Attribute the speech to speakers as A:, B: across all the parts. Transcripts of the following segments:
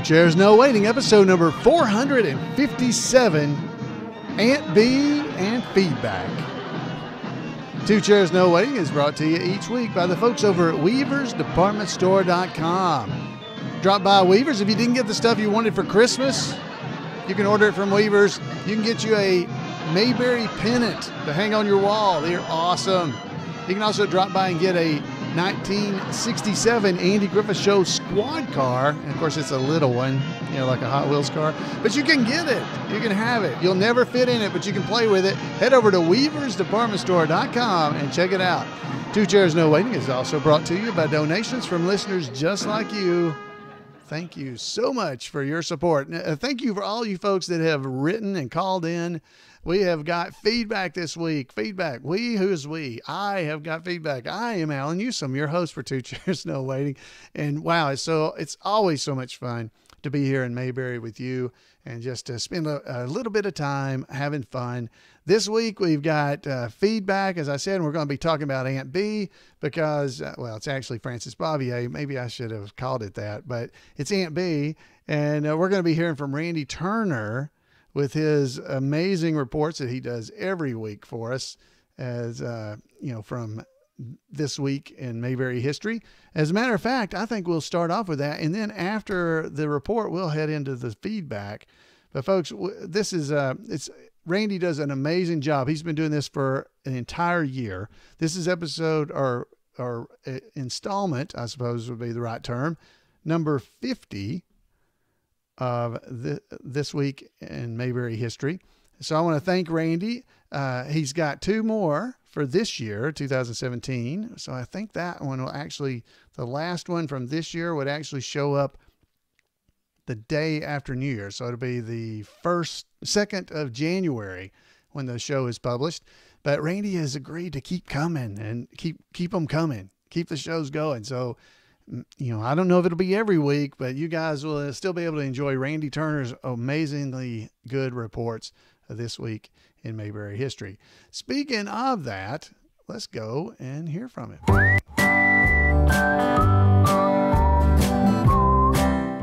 A: Chairs No Waiting, episode number 457, Aunt B and Feedback. Two Chairs No Waiting is brought to you each week by the folks over at WeaversDepartmentStore.com. Drop by Weavers. If you didn't get the stuff you wanted for Christmas, you can order it from Weavers. You can get you a Mayberry pennant to hang on your wall. They're awesome. You can also drop by and get a 1967 Andy Griffith Show squad car. And of course, it's a little one, you know, like a Hot Wheels car. But you can get it. You can have it. You'll never fit in it, but you can play with it. Head over to WeaversDepartmentStore.com and check it out. Two Chairs No Waiting is also brought to you by donations from listeners just like you. Thank you so much for your support. Thank you for all you folks that have written and called in. We have got feedback this week. Feedback. Who's we? I have got feedback. I am Alan Newsome, your host for Two Chairs No Waiting. And wow, it's always so much fun to be here in Mayberry with you and just to spend a little bit of time having fun. This week we've got feedback, as I said, and we're going to be talking about Aunt B because, well, it's actually Frances Bavier. Maybe I should have called it that, but it's Aunt B. And we're going to be hearing from Randy Turner with his amazing reports that he does every week for us, as from this week in Mayberry history. As a matter of fact, I think we'll start off with that, and then after the report, we'll head into the feedback. But folks, this is Randy does an amazing job. He's been doing this for an entire year. This is episode or installment, I suppose would be the right term, number 50. Of this week in Mayberry history. So I want to thank Randy. He's got two more for this year, 2017. So I think that one will actually, the last one from this year would actually show up the day after New Year. So it'll be the 2nd of January when the show is published. But Randy has agreed to keep coming and keep them coming, keep the shows going. So I don't know if it'll be every week, but you guys will still be able to enjoy Randy Turner's amazingly good reports this week in Mayberry history. Speaking of that, let's go and hear from him.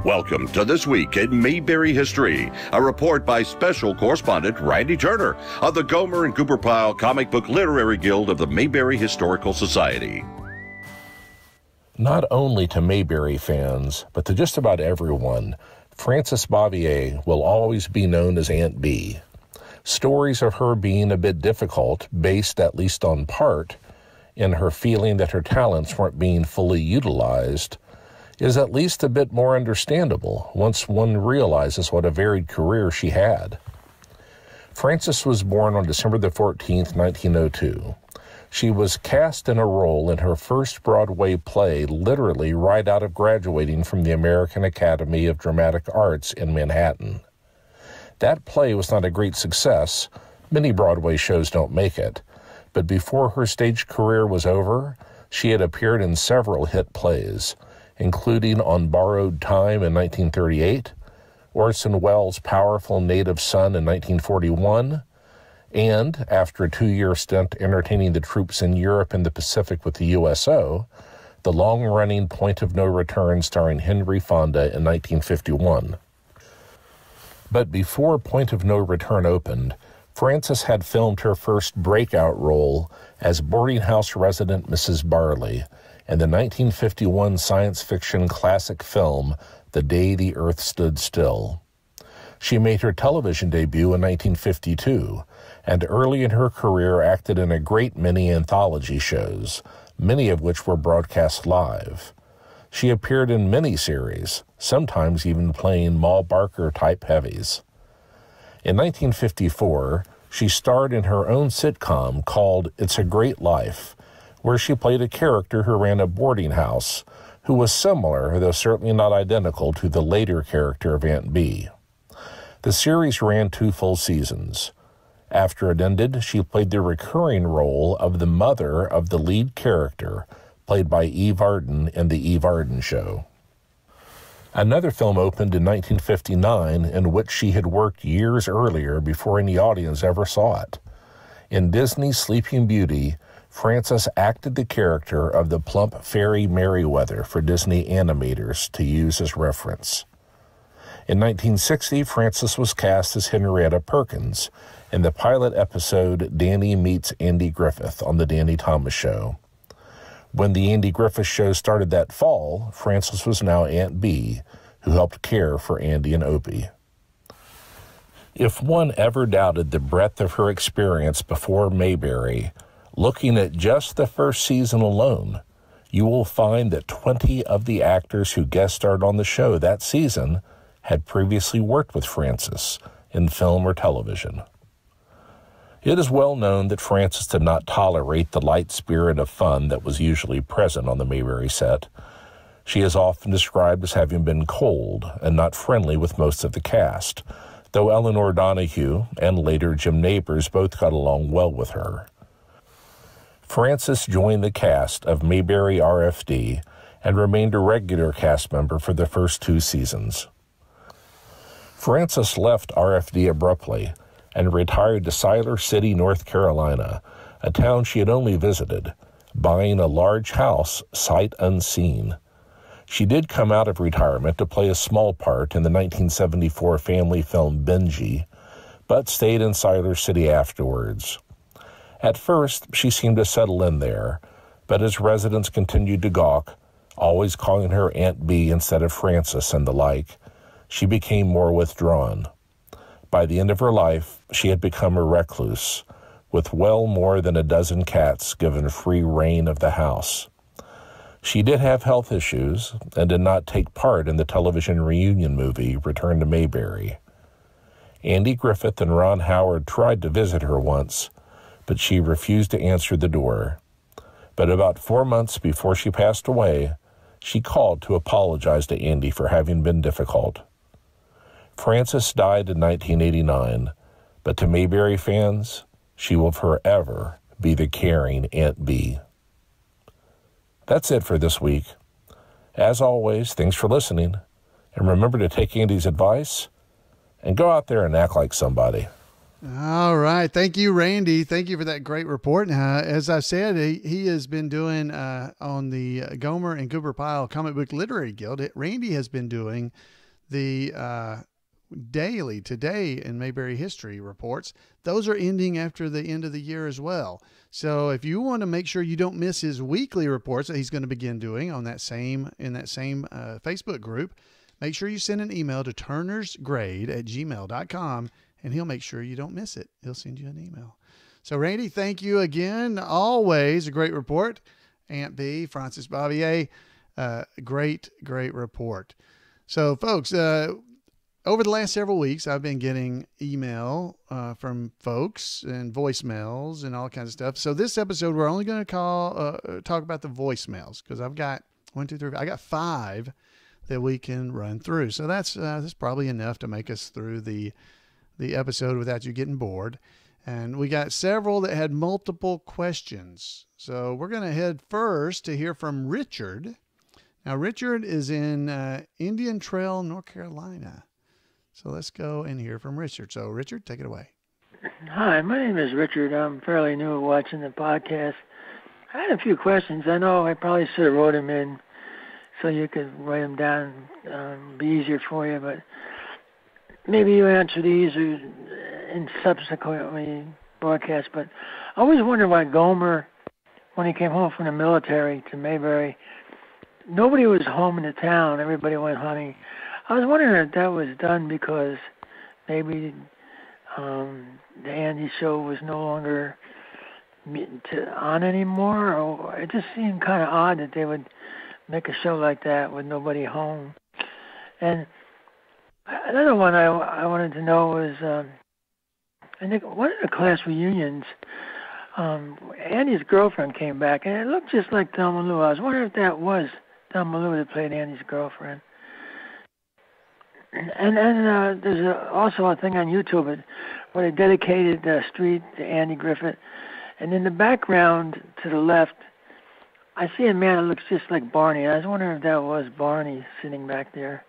B: Welcome to This Week in Mayberry History, a report by special correspondent Randy Turner of the Gomer and Cooper Pyle Comic Book Literary Guild of the Mayberry Historical Society.
C: Not only to Mayberry fans, but to just about everyone, Frances Bavier will always be known as Aunt B. Stories of her being a bit difficult, based at least on part, in her feeling that her talents weren't being fully utilized, is at least a bit more understandable once one realizes what a varied career she had. Frances was born on December the 14th, 1902. She was cast in a role in her first Broadway play literally right out of graduating from the American Academy of Dramatic Arts in Manhattan. That play was not a great success. Many Broadway shows don't make it. But before her stage career was over, she had appeared in several hit plays, including On Borrowed Time in 1938, Orson Welles' powerful Native Son in 1941, and, after a 2-year stint entertaining the troops in Europe and the Pacific with the USO, the long-running Point of No Return starring Henry Fonda in 1951. But before Point of No Return opened, Frances had filmed her first breakout role as boarding house resident Mrs. Barley in the 1951 science fiction classic film The Day the Earth Stood Still. She made her television debut in 1952, and early in her career acted in a great many anthology shows, many of which were broadcast live. She appeared in miniseries, sometimes even playing Mal Barker-type heavies. In 1954, she starred in her own sitcom called It's a Great Life, where she played a character who ran a boarding house, who was similar, though certainly not identical, to the later character of Aunt B. The series ran 2 full seasons. After it ended, she played the recurring role of the mother of the lead character, played by Eve Arden in The Eve Arden Show. Another film opened in 1959 in which she had worked years earlier before any audience ever saw it. In Disney's Sleeping Beauty, Frances acted the character of the plump fairy Merryweather for Disney animators to use as reference. In 1960, Frances was cast as Henrietta Perkins in the pilot episode Danny Meets Andy Griffith on The Danny Thomas Show. When the Andy Griffith Show started that fall, Frances was now Aunt Bee, who helped care for Andy and Opie. If one ever doubted the breadth of her experience before Mayberry, looking at just the first season alone, you will find that 20 of the actors who guest starred on the show that season had previously worked with Frances in film or television. It is well known that Frances did not tolerate the light spirit of fun that was usually present on the Mayberry set. She is often described as having been cold and not friendly with most of the cast, though Eleanor Donahue and later Jim Nabors both got along well with her. Frances joined the cast of Mayberry RFD and remained a regular cast member for the first 2 seasons. Frances left RFD abruptly and retired to Siler City, North Carolina, a town she had only visited, buying a large house sight unseen. She did come out of retirement to play a small part in the 1974 family film Benji, but stayed in Siler City afterwards. At first, she seemed to settle in there, but as residents continued to gawk, always calling her Aunt Bee instead of Frances and the like, she became more withdrawn. By the end of her life, she had become a recluse, with well more than a dozen cats given free rein of the house. She did have health issues and did not take part in the television reunion movie Return to Mayberry. Andy Griffith and Ron Howard tried to visit her once, but she refused to answer the door. But about 4 months before she passed away, she called to apologize to Andy for having been difficult. Frances died in 1989, but to Mayberry fans, she will forever be the caring Aunt Bee. That's it for this week. As always, thanks for listening, and remember to take Andy's advice and go out there and act like somebody.
A: All right. Thank you, Randy. Thank you for that great report. As I said, he has been doing on the Gomer and Cooper Pyle Comic Book Literary Guild. Randy has been doing the daily Today in Mayberry History reports. Those are ending after the end of the year as well. So if you want to make sure you don't miss his weekly reports that he's going to begin doing on that same Facebook group, make sure you send an email to turnersgrade@gmail.com, and he'll make sure you don't miss it. He'll send you an email. So Randy, thank you again. Always a great report. Aunt Bee, Frances Bavier, great report. So folks, over the last several weeks, I've been getting email from folks and voicemails and all kinds of stuff. So this episode, we're only going to talk about the voicemails, because I've got 5 that we can run through. So that's probably enough to make us through the episode without you getting bored. And we got several that had multiple questions. So we're going to head first to hear from Richard. Now, Richard is in Indian Trail, North Carolina. So let's go and hear from Richard. So, Richard, take it away.
D: Hi, my name is Richard. I'm fairly new watching the podcast. I had a few questions. I know I probably should have wrote them in so you could write them down, be easier for you, but maybe you answer these or in subsequently broadcast. But I always wondered why Gomer, when he came home from the military to Mayberry, nobody was home in the town. Everybody went hunting. I was wondering if that was done because maybe the Andy show was no longer on anymore, or it just seemed kind of odd that they would make a show like that with nobody home. And another one I wanted to know was, I think one of the class reunions, Andy's girlfriend came back, and it looked just like Thelma Lou. I was wondering if that was Thelma Lou that played Andy's girlfriend. And there's also a thing on YouTube where they dedicated the street to Andy Griffith. And in the background to the left, I see a man that looks just like Barney. I was wondering if that was Barney sitting back there.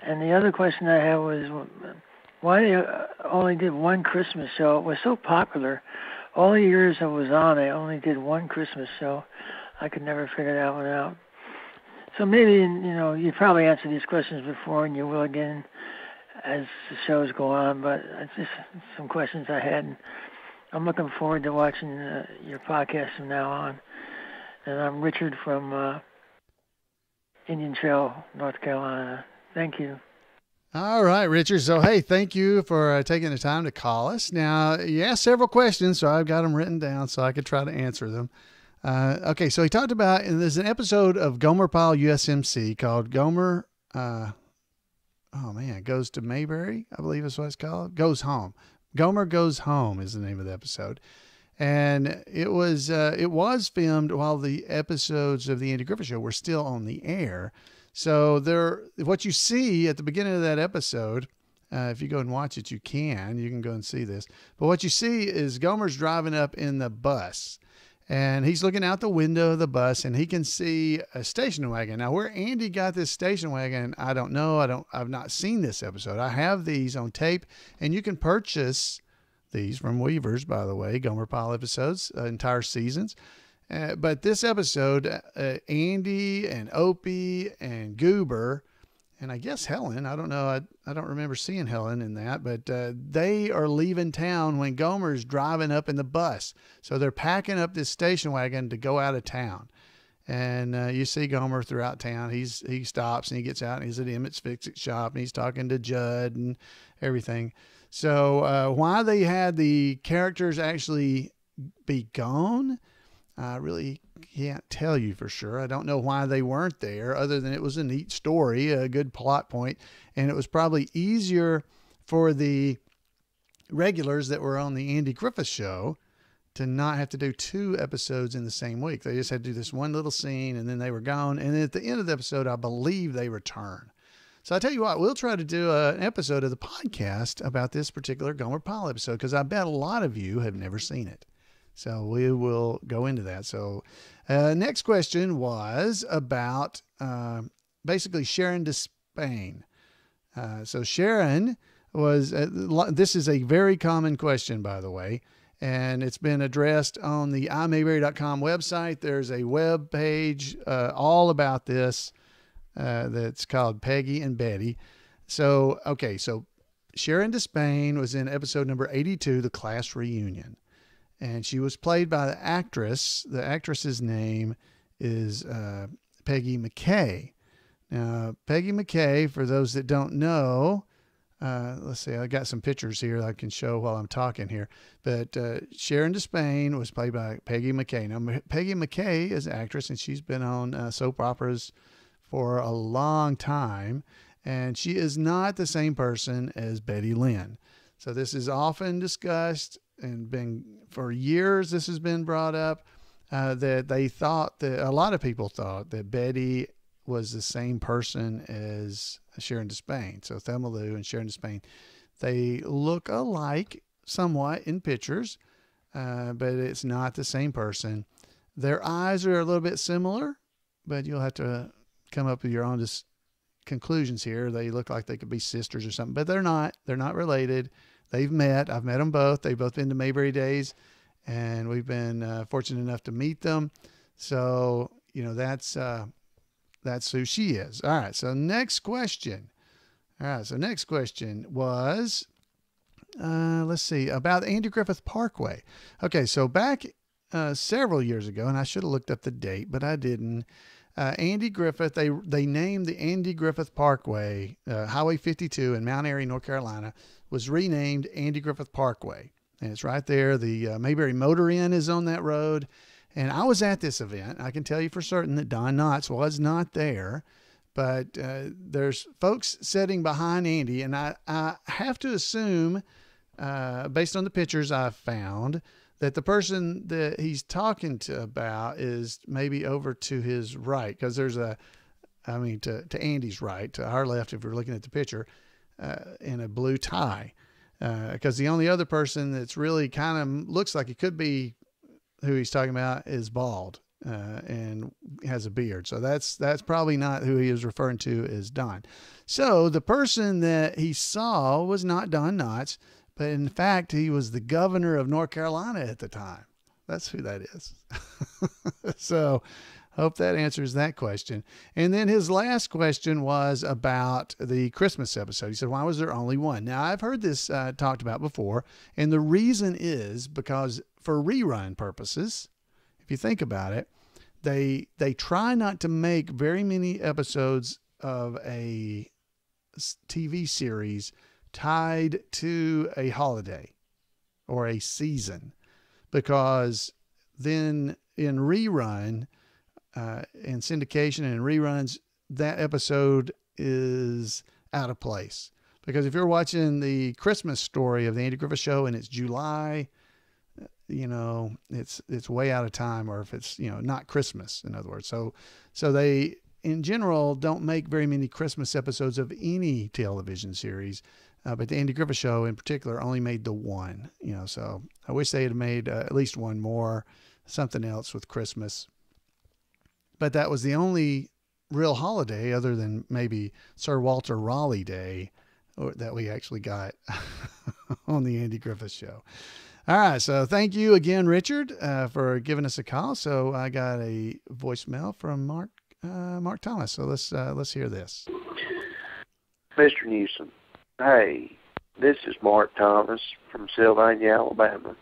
D: And the other question I had was why they only did one Christmas show. It was so popular. All the years I was on, they only did one Christmas show. I could never figure that one out. So maybe, you probably answered these questions before, and you will again as the shows go on, but it's just some questions I had. And I'm looking forward to watching your podcast from now on. And I'm Richard from Indian Trail, North Carolina. Thank you.
A: All right, Richard. So, hey, thank you for taking the time to call us. Now, you asked several questions, so I've got them written down so I could try to answer them. Okay, so he talked about, and there's an episode of Gomer Pyle USMC called Gomer, Goes to Mayberry, I believe is what it's called. Goes Home. Gomer Goes Home is the name of the episode. And it was filmed while the episodes of the Andy Griffith Show were still on the air. So what you see at the beginning of that episode, if you go and watch it, you can go and see this. But what you see is Gomer's driving up in the bus, and he's looking out the window of the bus, and he can see a station wagon. Now, where Andy got this station wagon, I don't know. I've not seen this episode. I have these on tape, and you can purchase these from Weavers, by the way, Gomer Pyle episodes, entire seasons. But this episode, Andy and Opie and Goober, and I guess Helen, I don't know, I don't remember seeing Helen in that, but they are leaving town when Gomer's driving up in the bus. So they're packing up this station wagon to go out of town. And you see Gomer throughout town. He stops and he gets out and he's at Emmett's Fix-It shop and he's talking to Judd and everything. So why they had the characters actually be gone, I really can't tell you for sure. I don't know why they weren't there, other than it was a neat story, a good plot point, and it was probably easier for the regulars that were on the Andy Griffith Show to not have to do 2 episodes in the same week. They just had to do this one little scene, and then they were gone. And then at the end of the episode, I believe they return. So I tell you what, we'll try to do an episode of the podcast about this particular Gomer Pyle episode, because I bet a lot of you have never seen it. So we will go into that. So next question was about basically Sharon Despain. So Sharon was, this is a very common question, by the way, and it's been addressed on the imayberry.com website. There's a web page all about this that's called Peggy and Betty. So, okay, so Sharon Despain was in episode number 82, The Class Reunion. And she was played by the actress. The actress's name is Peggy McKay. Now, Peggy McKay, for those that don't know, let's see, I got some pictures here that I can show while I'm talking here. But Sharon Despain was played by Peggy McKay. Now, Peggy McKay is an actress, and she's been on soap operas for a long time. And she is not the same person as Betty Lynn. So this is often discussed, and been for years this has been brought up, that they thought that, a lot of people thought that Betty was the same person as Sharon Despain. So Thelma Lou and Sharon Despain, they look alike somewhat in pictures, but it's not the same person. Their eyes are a little bit similar, but you'll have to come up with your own conclusions here. They look like they could be sisters or something, but they're not. They're not related. They've met. I've met them both. They've both been to Mayberry Days, and we've been fortunate enough to meet them. So, that's who she is. All right. So next question. All right. So next question was, let's see, about Andy Griffith Parkway. Okay. So back several years ago, and I should have looked up the date, but I didn't. Andy Griffith, they named the Andy Griffith Parkway, Highway 52 in Mount Airy, North Carolina, was renamed Andy Griffith Parkway. And it's right there. The Mayberry Motor Inn is on that road. And I was at this event. I can tell you for certain that Don Knotts was not there. But there's folks sitting behind Andy. And I have to assume, based on the pictures I've found, that the person that he's talking to about is maybe over to his right. Because there's to Andy's right, to our left, if we're looking at the picture, in a blue tie. Because the only other person that's really kind of looks like it could be who he's talking about is bald and has a beard. So that's probably not who he was referring to as Don. So the person that he saw was not Don Knotts, but in fact, he was the governor of North Carolina at the time. That's who that is. So Hope that answers that question. And then his last question was about the Christmas episode. He said, why was there only one? Now, I've heard this talked about before, and the reason is because for rerun purposes, if you think about it, they try not to make very many episodes of a TV series tied to a holiday or a season, because then in rerun, in syndication and in reruns, that episode is out of place. Because if you're watching the Christmas story of the Andy Griffith Show and it's July, it's way out of time, or if it's, not Christmas, in other words. So they, in general, don't make very many Christmas episodes of any television series. But the Andy Griffith Show in particular only made the one, so I wish they had made at least one more, something else with Christmas. But that was the only real holiday other than maybe Sir Walter Raleigh Day that we actually got on the Andy Griffith Show. All right. So thank you again, Richard, for giving us a call. So I got a voicemail from Mark Thomas. So let's hear this.
E: Mr. Newsom. Hey, this is Mark Thomas from Sylvania, Alabama.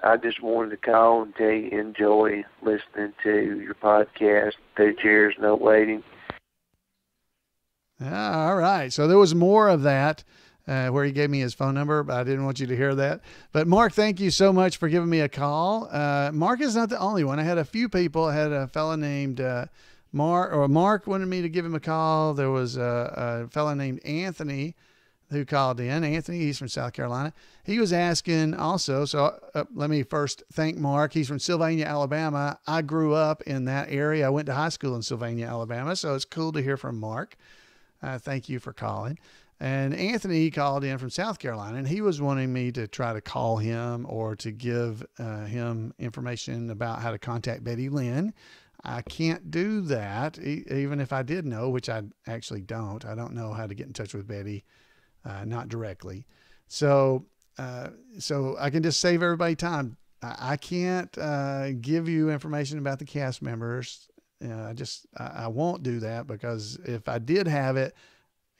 E: I just wanted to call and tell you enjoy listening to your podcast, 2 Cheers, No Waiting.
A: All right. So there was more of that where he gave me his phone number, but I didn't want you to hear that. But Mark, thank you so much for giving me a call. Mark is not the only one. I had a few people. I had a fella named Mark wanted me to give him a call. There was a fella named Anthony who called in. Anthony, he's from South Carolina. He was asking also, so let me first thank Mark. He's from Sylvania, Alabama. I grew up in that area. I went to high school in Sylvania, Alabama, so it's cool to hear from Mark. Thank you for calling. And Anthony called in from South Carolina, and he was wanting me to try to call him or to give him information about how to contact Betty Lynn. I can't do that, even if I did know, which I actually don't. I don't know how to get in touch with Betty. Not directly. So I can just save everybody time. I can't give you information about the cast members. I won't do that, because if I did have it,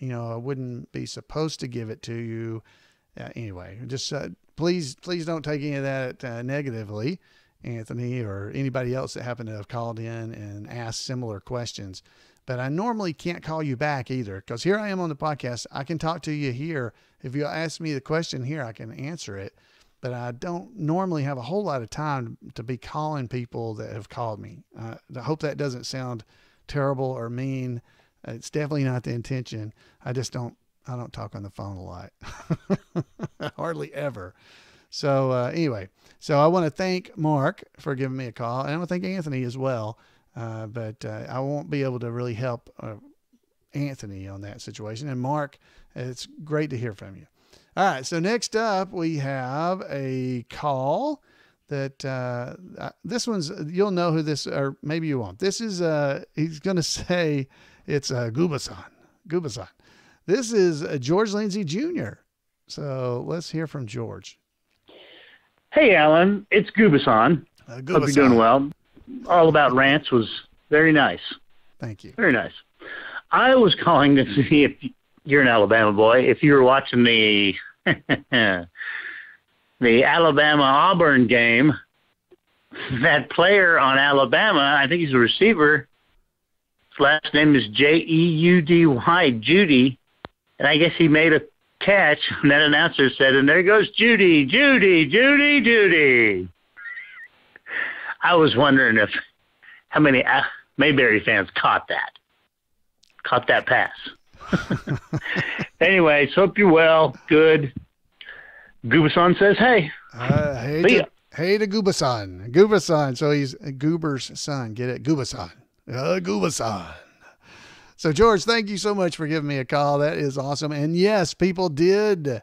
A: I wouldn't be supposed to give it to you. Anyway, just please don't take any of that negatively, Anthony, or anybody else that happened to have called in and asked similar questions. But I normally can't call you back either, because here I am on the podcast. I can talk to you here. If you ask me the question here, I can answer it. But I don't normally have a whole lot of time to be calling people that have called me. I hope that doesn't sound terrible or mean. It's definitely not the intention. I don't talk on the phone a lot. Hardly ever. So anyway, so I want to thank Mark for giving me a call, and I want to thank Anthony as well. But I won't be able to really help Anthony on that situation. And Mark, it's great to hear from you. All right. So next up, we have a call that this one's, you'll know who this, or maybe you won't. This is, he's going to say it's Gubasan. This is George Lindsay Jr. So let's hear from George.
F: Hey, Alan. It's Gubasan. Hope you're doing well. All About Rants was very nice.
A: Thank you.
F: Very nice. I was calling to see if you're an Alabama boy, if you were watching the the Alabama-Auburn game. That player on Alabama, I think he's a receiver. His last name is Jeudy, Judy. And I guess he made a catch, and that announcer said, and there goes Judy, Judy, Judy, Judy. I was wondering how many Mayberry fans caught that pass. Anyways, hope you're well. Good. Gubasan says, hey.
A: Hey to Gubasan. Gubasan. So he's Goober's son. Get it? Gubasan. Gubasan. So, George, thank you so much for giving me a call. That is awesome. And yes, people did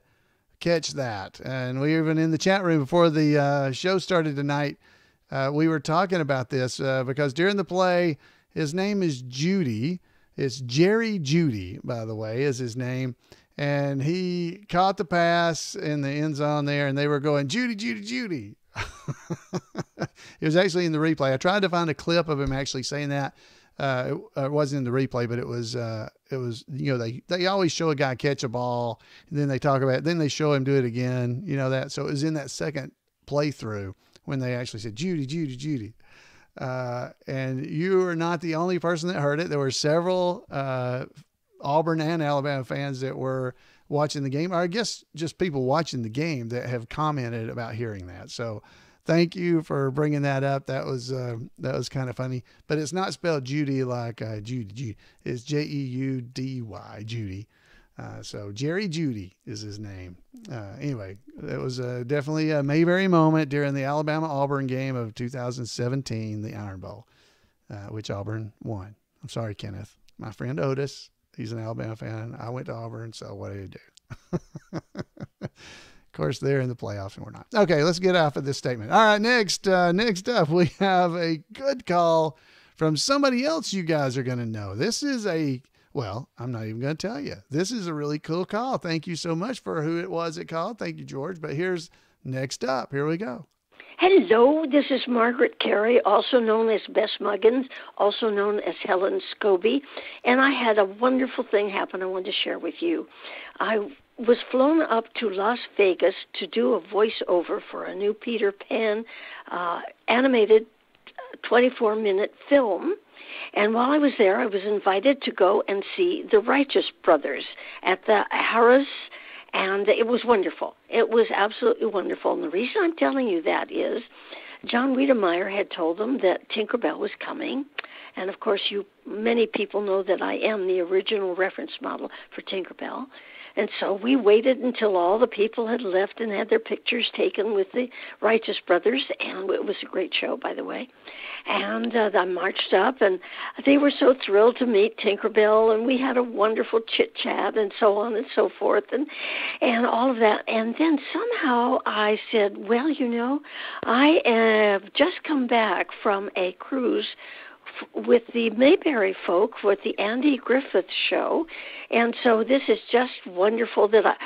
A: catch that. And we even in the chat room before the show started tonight, we were talking about this because during the play, his name is Judy. It's Jerry Judy, by the way, is his name. And he caught the pass in the end zone there, and they were going, Judy, Judy, Judy. It was actually in the replay. I tried to find a clip of him actually saying that. It wasn't in the replay, but it was, they always show a guy catch a ball and then they talk about it. Then they show him do it again, so it was in that second playthrough when they actually said, Judy, Judy, Judy. And you are not the only person that heard it. There were several, Auburn and Alabama fans that were watching the game, or I guess just people watching the game that have commented about hearing that. So thank you for bringing that up. That was kind of funny, but it's not spelled Judy like Judy. It's Jeudy, Judy. So Jerry Judy is his name. Anyway, it was definitely a Mayberry moment during the Alabama-Auburn game of 2017, the Iron Bowl, which Auburn won. I'm sorry, Kenneth. My friend Otis, he's an Alabama fan. I went to Auburn, so what do you do? Of course, they're in the playoffs and we're not. Okay, let's get off of this statement. All right, next up, we have a good call from somebody else you guys are going to know. This is well, I'm not even going to tell you. This is a really cool call. Thank you so much for who it was that called. Thank you, George. But here's next up. Here we go.
G: Hello, this is Margaret Carey, also known as Bess Muggins, also known as Helen Scobie, and I had a wonderful thing happen I wanted to share with you. I was flown up to Las Vegas to do a voiceover for a new Peter Pan animated 24-minute film, and while I was there, I was invited to go and see the Righteous Brothers at the Harrah's. And it was wonderful. It was absolutely wonderful. And the reason I'm telling you that is John Wiedemeyer had told them that Tinkerbell was coming. And, of course, many people know that I am the original reference model for Tinkerbell. And so we waited until all the people had left and had their pictures taken with the Righteous Brothers, and it was a great show, by the way. And I marched up, and they were so thrilled to meet Tinkerbell, and we had a wonderful chit-chat and so on and so forth, and all of that. And then somehow I said, well, I have just come back from a cruise with the Mayberry folk with the Andy Griffith show, and so this is just wonderful that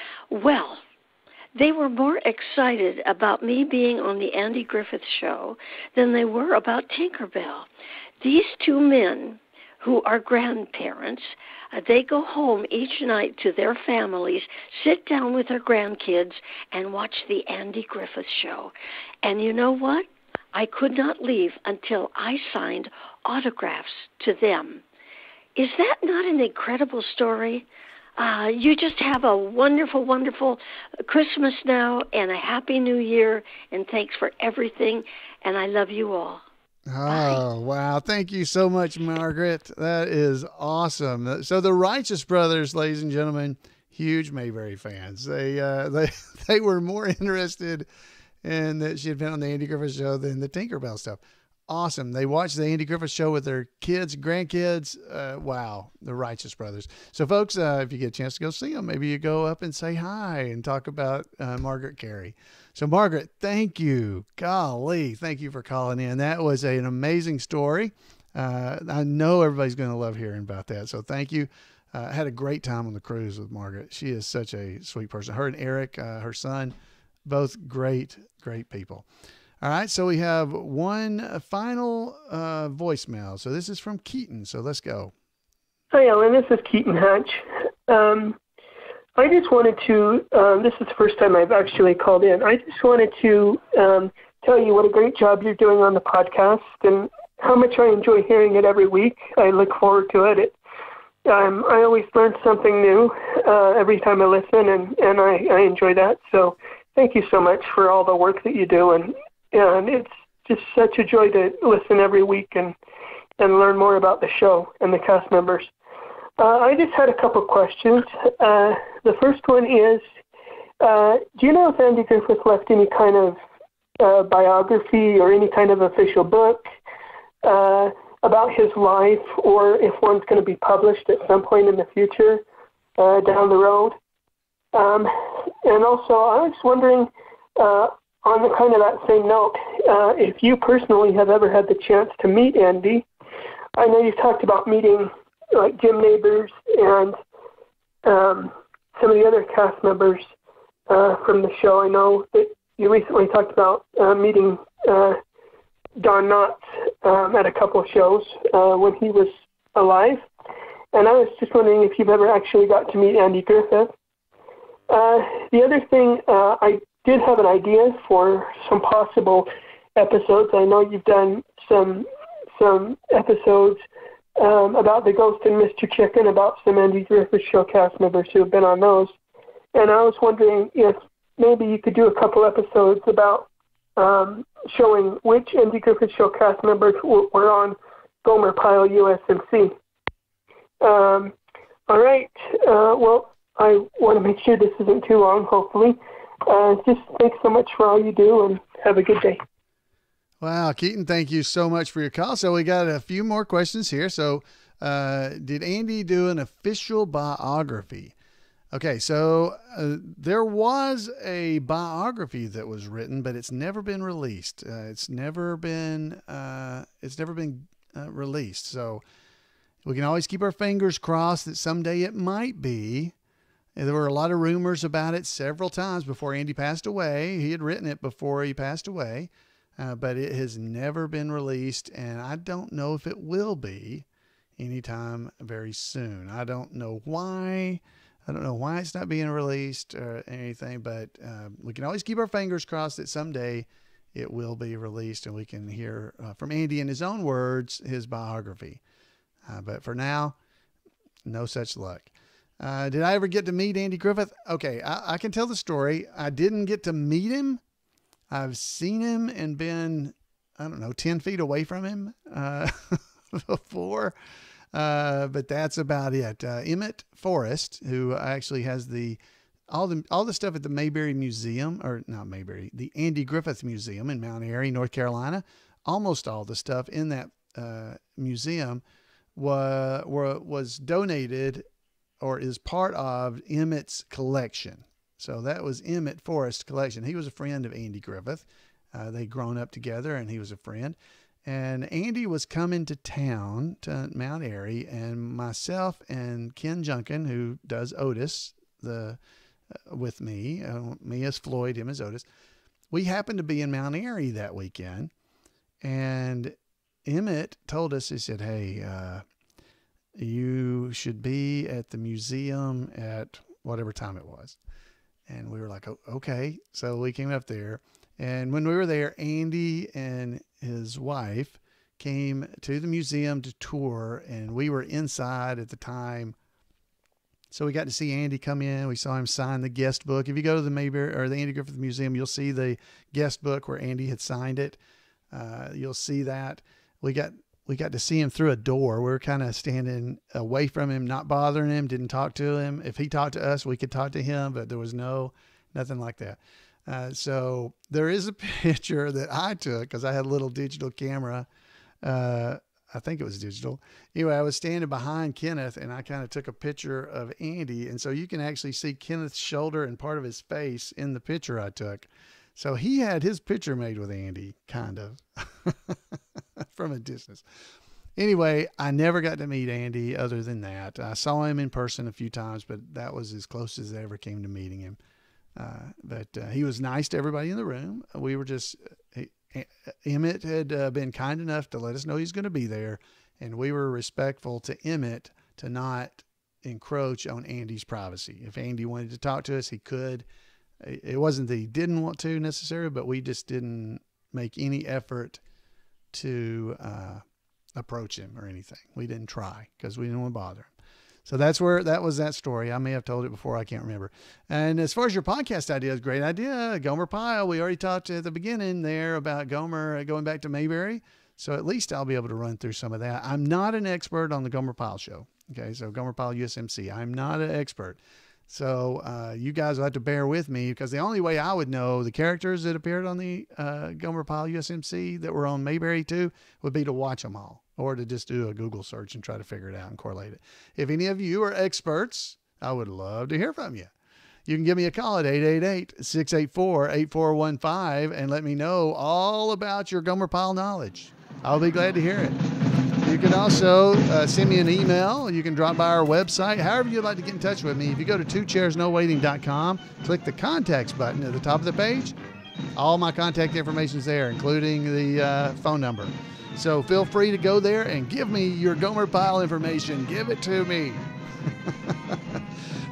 G: they were more excited about me being on the Andy Griffith show than they were about Tinkerbell. These two men who are grandparents, they go home each night to their families, sit down with their grandkids, and watch the Andy Griffith show. And you know what? I could not leave until I signed autographs to them. Is that not an incredible story? You just have a wonderful, wonderful Christmas now and a Happy New Year, and thanks for everything, and I love you all.
A: Oh, bye. Wow. Thank you so much, Margaret. That is awesome. So the Righteous Brothers, ladies and gentlemen, huge Mayberry fans. They were more interested in that she had been on the Andy Griffith show than the Tinkerbell stuff. Awesome. They watched the Andy Griffith show with their kids, grandkids. Wow. The Righteous Brothers. So folks, if you get a chance to go see them, maybe you go up and say hi and talk about Margaret Carey. So Margaret, thank you. Golly. Thank you for calling in. That was an amazing story. I know everybody's going to love hearing about that. So thank you. I had a great time on the cruise with Margaret. She is such a sweet person. Her and Eric, her son, both great, great people. All right, so we have one final voicemail. So this is from Keaton, so let's go.
H: Hi, Ellen. This is Keaton Hatch. I just wanted to, this is the first time I've actually called in. I just wanted to tell you what a great job you're doing on the podcast and how much I enjoy hearing it every week. I look forward to it. I always learn something new every time I listen, and I enjoy that. So thank you so much for all the work that you do, and it's just such a joy to listen every week and learn more about the show and the cast members. I just had a couple questions. The first one is, do you know if Andy Griffith left any kind of biography or any kind of official book about his life, or if one's going to be published at some point in the future down the road? And also, I was wondering, on the kind of that same note, if you personally have ever had the chance to meet Andy. I know you've talked about meeting like Jim Neighbors and some of the other cast members from the show. I know that you recently talked about meeting Don Knotts at a couple of shows when he was alive. And I was just wondering if you've ever actually got to meet Andy Griffith. The other thing, I did have an idea for some possible episodes. I know you've done some episodes about the Ghost and Mr. Chicken, about some Andy Griffith Show cast members who have been on those. And I was wondering if maybe you could do a couple episodes about showing which Andy Griffith Show cast members were on Gomer Pyle USMC. All right. Well, I want to make sure this isn't too long, hopefully. Just thanks so much for all you do, and have a good day.
A: Wow, Keaton, thank you so much for your call. So we got a few more questions here. So did Andy do an official biography? Okay, so there was a biography that was written, but it's never been released. It's never been released. So we can always keep our fingers crossed that someday it might be. And there were a lot of rumors about it several times before Andy passed away. He had written it before he passed away, but it has never been released, and I don't know if it will be anytime very soon. I don't know why. I don't know why it's not being released or anything, but we can always keep our fingers crossed that someday it will be released and we can hear from Andy in his own words, his biography. But for now, no such luck. Did I ever get to meet Andy Griffith? Okay, I can tell the story. I didn't get to meet him. I've seen him and been, 10 feet away from him before. But that's about it. Emmett Forrest, who actually has all the stuff at the Mayberry Museum, or not Mayberry, the Andy Griffith Museum in Mount Airy, North Carolina. Almost all the stuff in that museum was donated or is part of Emmett's collection. So that was Emmett Forrest's collection. He was a friend of Andy Griffith. They'd grown up together and he was a friend. And Andy was coming to town to Mount Airy, and myself and Ken Junkin, who does Otis with me, me as Floyd, him as Otis, we happened to be in Mount Airy that weekend. And Emmett told us, he said, hey, you should be at the museum at whatever time it was. And we were like, oh, okay. So we came up there. And when we were there, Andy and his wife came to the museum to tour, and we were inside at the time. So we got to see Andy come in. We saw him sign the guest book. If you go to the Mayberry or the Andy Griffith Museum, you'll see the guest book where Andy had signed it. You'll see that. We got to see him through a door. We were kind of standing away from him, not bothering him, didn't talk to him. If he talked to us, we could talk to him, but there was nothing like that. So there is a picture that I took because I had a little digital camera. I think it was digital. Anyway, I was standing behind Kenneth and I kind of took a picture of Andy. And so you can actually see Kenneth's shoulder and part of his face in the picture I took. So he had his picture made with Andy, kind of, from a distance. Anyway, I never got to meet Andy other than that. I saw him in person a few times, but that was as close as I ever came to meeting him. But he was nice to everybody in the room. We were just, Emmett had been kind enough to let us know he's going to be there. And we were respectful to Emmett to not encroach on Andy's privacy. If Andy wanted to talk to us, he could. It wasn't that he didn't want to necessarily, but we just didn't make any effort to approach him or anything. We didn't try because we didn't want to bother him. So that was that story. I may have told it before. I can't remember. And as far as your podcast idea, it's a great idea. Gomer Pyle. We already talked at the beginning there about Gomer going back to Mayberry. So at least I'll be able to run through some of that. I'm not an expert on the Gomer Pyle show. Okay. So Gomer Pyle USMC. I'm not an expert. So you guys will have to bear with me because the only way I would know the characters that appeared on the Gomer Pyle USMC that were on Mayberry too would be to watch them all or to just do a Google search and try to figure it out and correlate it. If any of you are experts, I would love to hear from you. You can give me a call at 888-684-8415 and let me know all about your Gomer Pyle knowledge. I'll be glad to hear it. You can also send me an email. You can drop by our website. However you'd like to get in touch with me. If you go to twochairsnowaiting.com, click the contacts button at the top of the page, All my contact information is there, including the phone number. So feel free to go there and give me your Gomer Pyle information. Give it to me.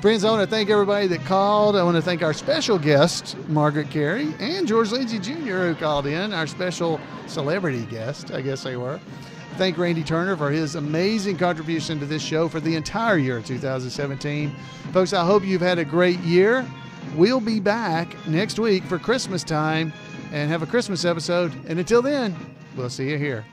A: Friends, I want to thank everybody that called. I want to thank our special guest, Margaret Carey, and George Lindsay Jr., who called in, our special celebrity guest, I guess they were. Thank Randy Turner for his amazing contribution to this show for the entire year of 2017. Folks, I hope you've had a great year. We'll be back next week for Christmas time and have a Christmas episode. And until then, we'll see you here.